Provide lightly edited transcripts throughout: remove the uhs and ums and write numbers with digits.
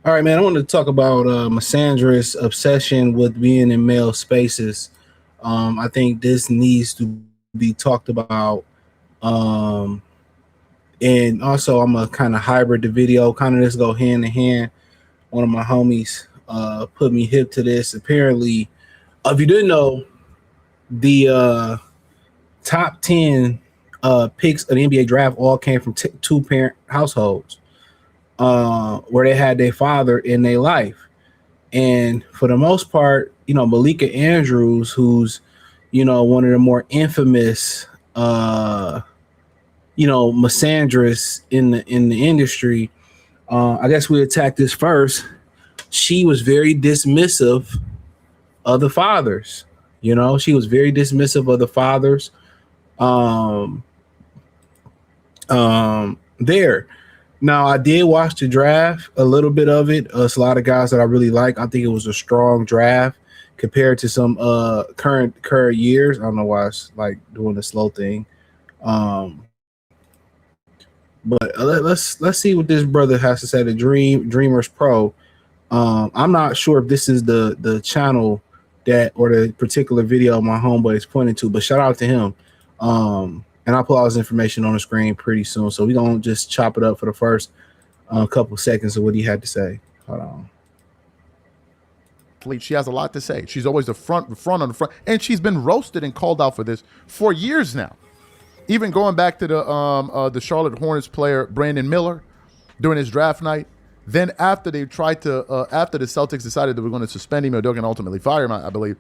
All right, man. I want to talk about Misandrist's obsession with being in male spaces. I think this needs to be talked about. Um, and also, I'm gonna kind of hybrid the video, kind of just go hand in hand. One of my homies put me hip to this. Apparently, if you didn't know, the top 10 picks of the NBA draft all came from two parent households where they had their father in their life. And for the most part, Malika Andrews, who's, one of the more infamous, misandrists in the industry. I guess we attacked this first. She was very dismissive of the fathers. She was very dismissive of the fathers. Um, there. Now, I did watch the draft, a little bit of it. It's a lot of guys that I really like. I think it was a strong draft compared to some current years. I don't know why it's like doing the slow thing. Um, but let's see what this brother has to say. The Dreamers Pro. I'm not sure if this is the channel that or the particular video my homeboy is pointing to, but shout out to him. And I'll put all his information on the screen pretty soon. So we don't just chop it up for the first couple seconds of what he had to say. Hold on. She has a lot to say. She's always the front on the front, and she's been roasted and called out for this for years now. Even going back to the Charlotte Hornets player Brandon Miller during his draft night. Then after they tried to, after the Celtics decided they were going to suspend him or they're going to ultimately fire him, I believe,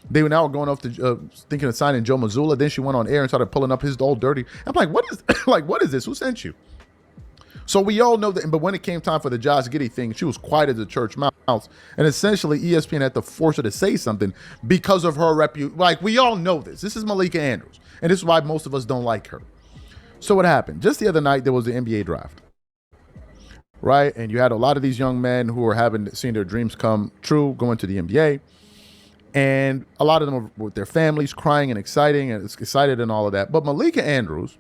they were now going off to thinking of signing Joe Mazzulla. Then she went on air and started pulling up his old dirty. I'm like, what is what is this? Who sent you? So we all know that. But when it came time for the Josh Giddey thing, she was quiet as a church mouse, and essentially ESPN had to force her to say something because of her reputation. Like, we all know this. This is Malika Andrews, and this is why most of us don't like her. So what happened? Just the other night, there was the NBA draft. Right, and you had a lot of these young men who were seen their dreams come true, going to the NBA, and a lot of them were with their families, crying and excited and all of that. But Malika Andrews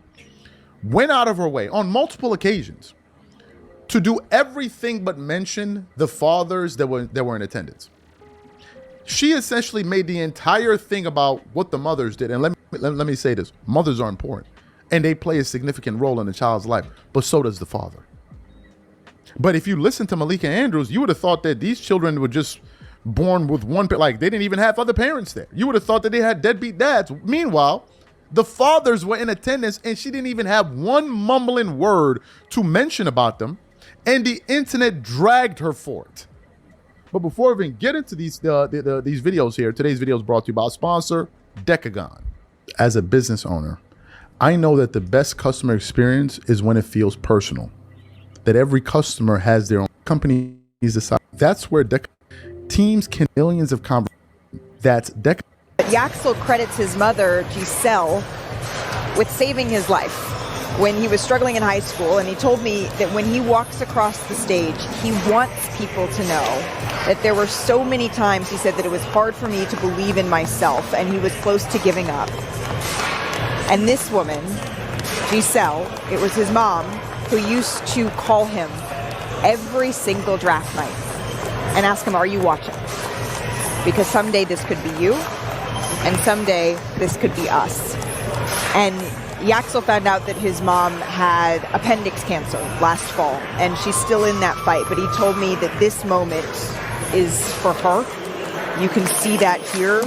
went out of her way on multiple occasions to do everything but mention the fathers that were in attendance. She essentially made the entire thing about what the mothers did. And let me say this: mothers are important, and they play a significant role in a child's life, but so does the father. But if you listen to Malika Andrews, you would have thought that these children were just born with one, like they didn't even have other parents there. You would have thought that they had deadbeat dads. Meanwhile, the fathers were in attendance and she didn't even have one mumbling word to mention about them. And the internet dragged her for it. But before we even get into these videos here, today's video is brought to you by our sponsor, Decagon. As a business owner, I know that the best customer experience is when it feels personal. That every customer has their own company's decide. That's where teams can millions of conversations. That's Yaxel credits his mother, Giselle, with saving his life when he was struggling in high school. And he told me that when he walks across the stage, he wants people to know that there were so many times, he said, that it was hard for me to believe in myself and he was close to giving up. And this woman, Giselle, it was his mom, who used to call him every single draft night and ask him, are you watching? Because someday this could be you, and someday this could be us. And Yaxel found out that his mom had appendix cancer last fall, and she's still in that fight. But he told me that this moment is for her. You can see that here.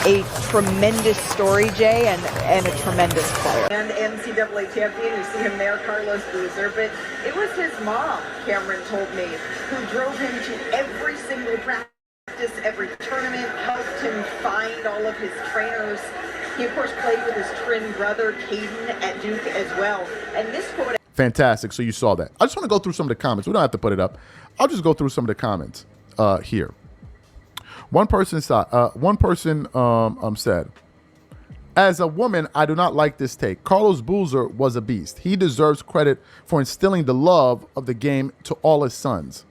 A tremendous story, Jay, and a tremendous player. And NCAA champion, you see him there, Carlos Boozer, but it was his mom, Cameron told me, who drove him to every single practice, every tournament, helped him find all of his trainers. He, of course, played with his twin brother, Caden, at Duke as well. And this quote... Fantastic. So you saw that. I just want to go through some of the comments. We don't have to put it up. I'll just go through some of the comments here. One person said, as a woman, I do not like this take. Carlos Boozer was a beast. He deserves credit for instilling the love of the game to all his sons.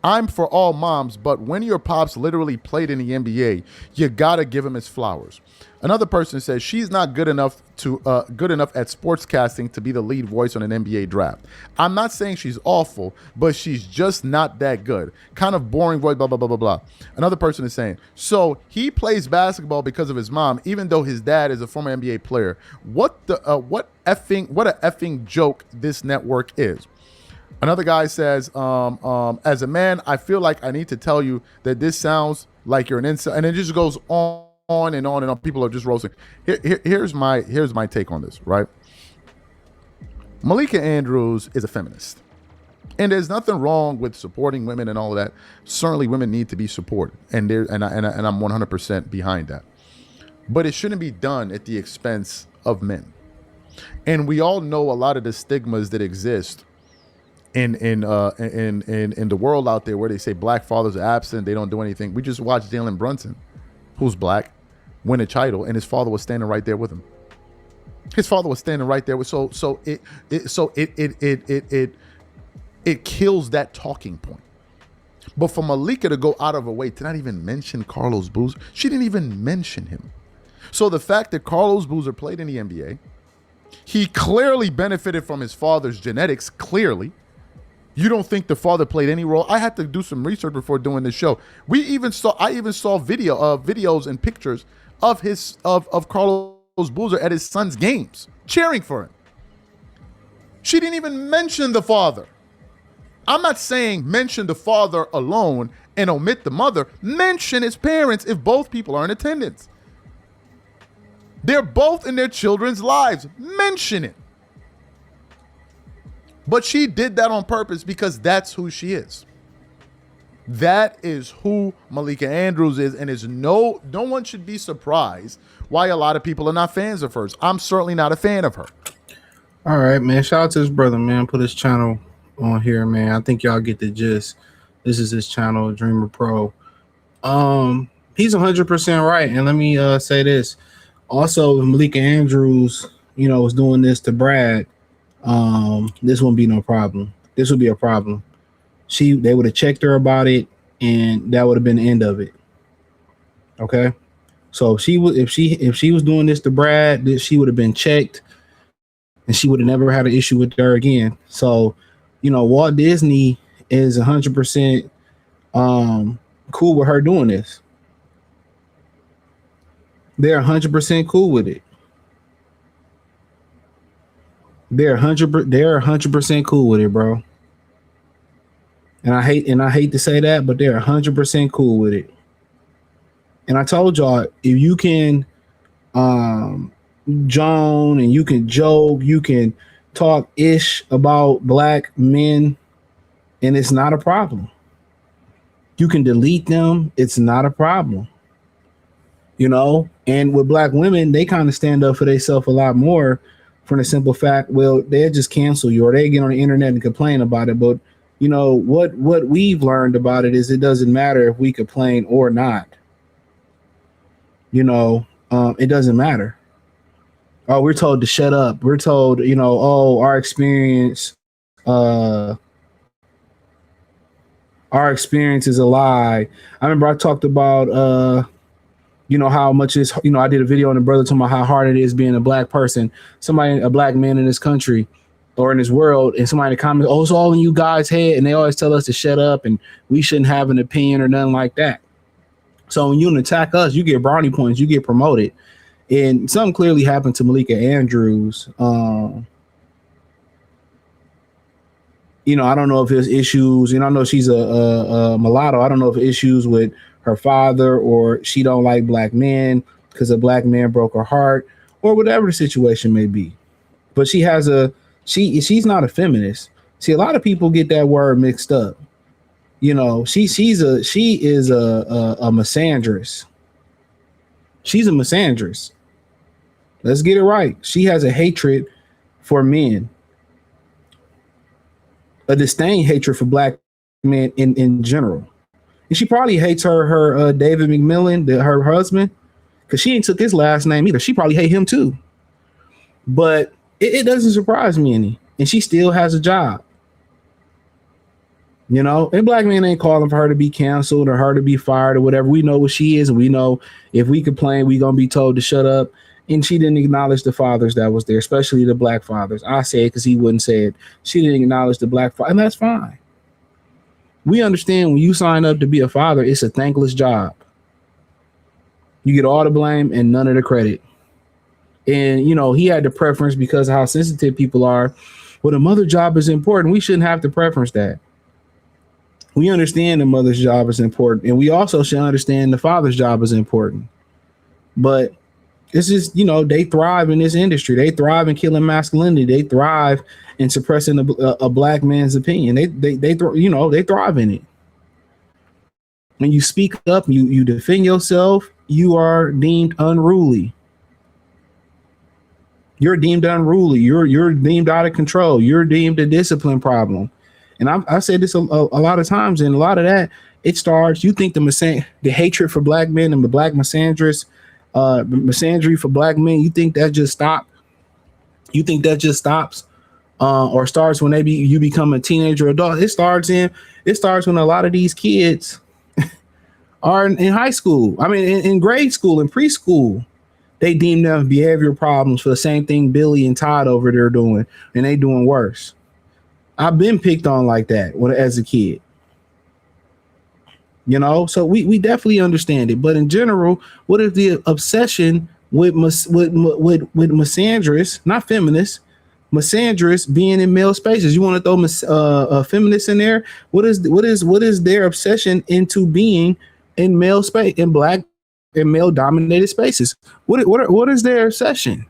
I'm for all moms, but when your pops literally played in the NBA, you gotta give him his flowers. Another person says she's not good enough at sportscasting to be the lead voice on an NBA draft. I'm not saying she's awful, but she's just not that good. Kind of boring voice, blah blah blah blah blah. Another person is saying, so he plays basketball because of his mom, even though his dad is a former NBA player. What a effing joke this network is. Another guy says, as a man, I feel like I need to tell you that this sounds like you're an incel. And it just goes on and on and on. People are just roasting. Here's my take on this, right? Malika Andrews is a feminist. And there's nothing wrong with supporting women and all of that. Certainly women need to be supported. And I'm 100% behind that. But it shouldn't be done at the expense of men. And we all know a lot of the stigmas that exist in the world out there where they say black fathers are absent, they don't do anything. We just watched Jalen Brunson, who's black, win a title, and his father was standing right there with him. His father was standing right there with it kills that talking point. But for Malika to go out of her way to not even mention Carlos Boozer, she didn't even mention him. So the fact that Carlos Boozer played in the NBA, he clearly benefited from his father's genetics, clearly. You don't think the father played any role? I had to do some research before doing this show. I even saw videos and pictures of Carlos Boozer at his son's games, cheering for him. She didn't even mention the father. I'm not saying mention the father alone and omit the mother. Mention his parents if both people are in attendance. They're both in their children's lives. Mention it. But she did that on purpose because that's who she is. That is who Malika Andrews is, and no one should be surprised why a lot of people are not fans of hers. I'm certainly not a fan of her. All right, man. Shout out to his brother, man. Put his channel on here, man. I think y'all get the gist. This is his channel, Dreamer Pro. He's 100% right. And let me say this. Also, if Malika Andrews, was doing this to Brad, this wouldn't be no problem. This would be a problem. They would have checked her about it, and that would have been the end of it. Okay. So if she was doing this to Brad, she would have been checked, and she would have never had an issue with her again. So, Walt Disney is 100% cool with her doing this. They're 100% cool with it. They're 100% cool with it, bro. And I hate to say that, but they're 100% cool with it. And I told y'all, if you can Joan and you can joke, you can talk ish about black men, and it's not a problem. You can delete them, it's not a problem. And with black women, they kind of stand up for themselves a lot more, for the simple fact, well, they'll just cancel you or they get on the internet and complain about it. But what we've learned about it is it doesn't matter if we complain or not. It doesn't matter. Oh, we're told to shut up. We're told, our experience is a lie. I remember I talked about how much is, I did a video on the brother talking about how hard it is being a black person, a black man in this country or in this world, and somebody in the comments, oh, it's all in you guys' head, and they always tell us to shut up and we shouldn't have an opinion or nothing like that. So when you attack us, you get brownie points, you get promoted. And something clearly happened to Malika Andrews. I don't know if there's issues, I know she's a mulatto. I don't know if issues with her father, or she don't like black men because a black man broke her heart, or whatever the situation may be. But she's not a feminist. See, a lot of people get that word mixed up. She is a misandrist. She's a misandrist. Let's get it right. She has a hatred for men, a disdain hatred for black men in general. And she probably hates her David McMillan, her husband, because she ain't took his last name either. She probably hate him too. But it doesn't surprise me any. And she still has a job. You know, and black men ain't calling for her to be canceled or her to be fired or whatever. We know what she is, and we know if we complain, we gonna be told to shut up. And she didn't acknowledge the fathers that was there, especially the black fathers. I say it because he wouldn't say it. She didn't acknowledge the black father, and that's fine. We understand when you sign up to be a father, it's a thankless job. You get all the blame and none of the credit. And you know, he had the preference because of how sensitive people are. Well, the mother job is important. We shouldn't have to preference that. We understand the mother's job is important, and we also should understand the father's job is important. But it's just, you know, they thrive in this industry. They thrive in killing masculinity. They thrive in suppressing a black man's opinion. You know, they thrive in it. When you speak up, you defend yourself, you are deemed unruly. You're deemed unruly. You're deemed out of control. You're deemed a discipline problem. And I said this a lot of times, and a lot of that, it starts, you think the hatred for black men and the black misandrist, misandry for black men, you think that just stops? You think that just stops or starts when you become a teenager or adult? It starts when a lot of these kids are in high school. I mean, in grade school and preschool. They deem them behavioral problems for the same thing Billy and Todd over there doing, and they doing worse. I've been picked on like that as a kid, you know, so we definitely understand it. But in general, what is the obsession with misandrists, not feminists, misandrists being in male spaces? You want to throw feminists in there? What is their obsession into being in male space, in black and male dominated spaces? What is their obsession?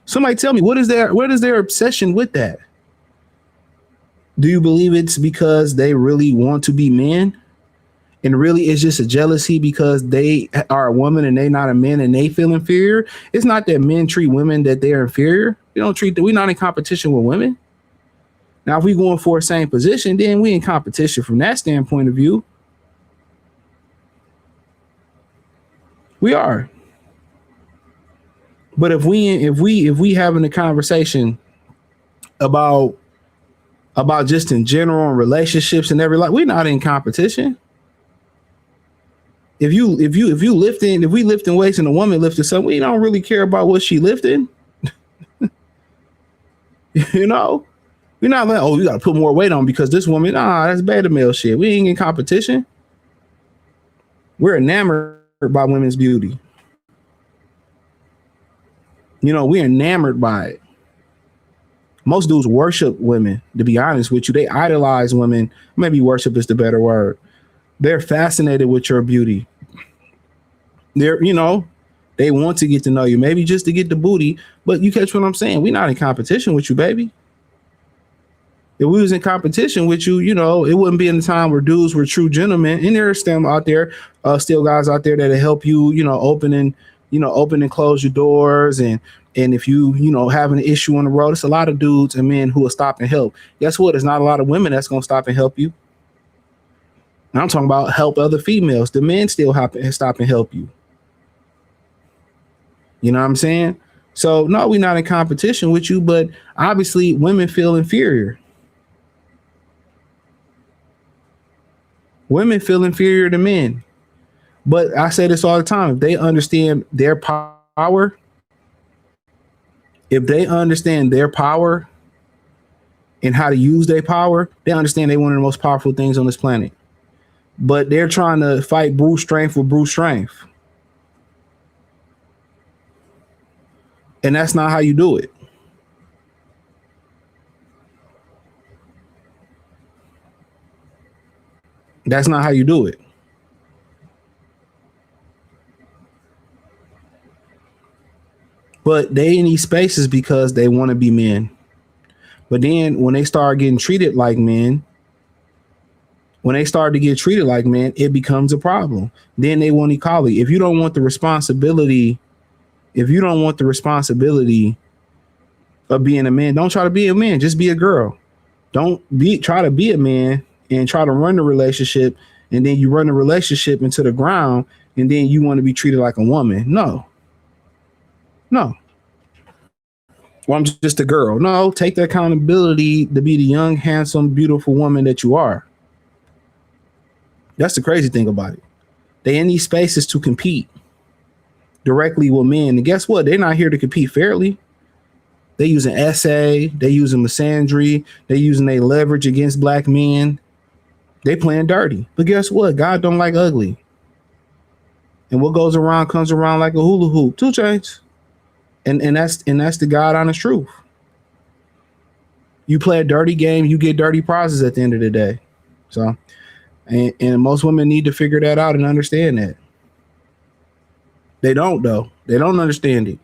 Somebody tell me, what is their obsession with that? Do you believe it's because they really want to be men? And really it's just a jealousy because they are a woman and they not a man and they feel inferior? It's not that men treat women that they're inferior. We're not in competition with women. Now, if we going for the same position, then we in competition from that standpoint of view. We are. But if we having a conversation about just in general and relationships and every, like, we're not in competition. If we lifting weights and a woman lifting something, we don't really care about what she lifting. You know, we're not like, oh, you got to put more weight on because this woman, that's beta male shit. We ain't in competition. We're enamored by women's beauty. You know, we're enamored by it. Most dudes worship women, to be honest with you. They idolize women. Maybe worship is the better word. They're fascinated with your beauty. You know, they want to get to know you, maybe just to get the booty. But you catch what I'm saying? We're not in competition with you, baby. If we was in competition with you, you know, it wouldn't be in the time where dudes were true gentlemen. And there are still out there, still guys out there that'll help you, you know, open and close your doors. And if you have an issue on the road, it's a lot of dudes and men who will stop and help. Guess what? There's not a lot of women that's going to stop and help you. And I'm talking about help other females. The men still stop and help you. You know what I'm saying? So no, we're not in competition with you, but obviously women feel inferior. Women feel inferior to men. But I say this all the time. If they understand their power, and how to use their power, they understand they're one of the most powerful things on this planet. But they're trying to fight brute strength with brute strength. And that's not how you do it. That's not how you do it. But they in these spaces because they want to be men. But then when they start getting treated like men, it becomes a problem. Then they want equality. If you don't want the responsibility of being a man, don't try to be a man. Just be a girl. Try to be a man and try to run the relationship, and then you run the relationship into the ground, and then you want to be treated like a woman. No. Well, I'm just a girl. No, take the accountability to be the young, handsome, beautiful woman that you are. That's the crazy thing about it. They in these spaces to compete directly with men. And guess what? They're not here to compete fairly. They using essay, they using misandry, they using their leverage against black men. They playing dirty. But guess what? God don't like ugly. And what goes around comes around like a hula hoop. 2 chains. And that's the God honest truth. You play a dirty game, you get dirty prizes at the end of the day. So and most women need to figure that out and understand that. They don't though. They don't understand it.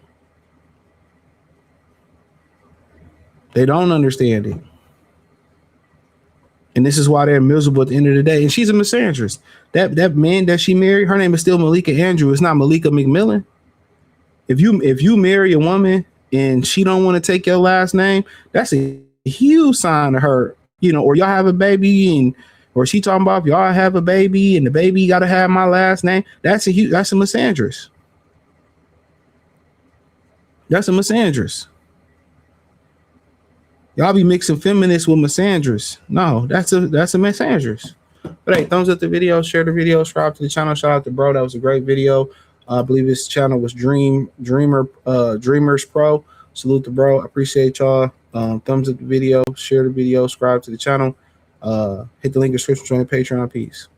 They don't understand it. And this is why they're miserable at the end of the day. And she's a misandrist. That man that she married, her name is still Malika Andrew. It's not Malika McMillan. If you marry a woman and she don't want to take your last name, that's a huge sign to her. Or y'all have a baby or she talking about if y'all have a baby and the baby got to have my last name. That's a misandrist. That's a misandrist. Y'all be mixing feminists with misandrists. No, that's a misandrist. But hey, thumbs up the video, share the video, subscribe to the channel. Shout out to bro. That was a great video. I believe his channel was Dreamers Pro. Salute to bro. I appreciate y'all. Thumbs up the video, share the video, subscribe to the channel. Hit the link in the description, join the Patreon. Peace.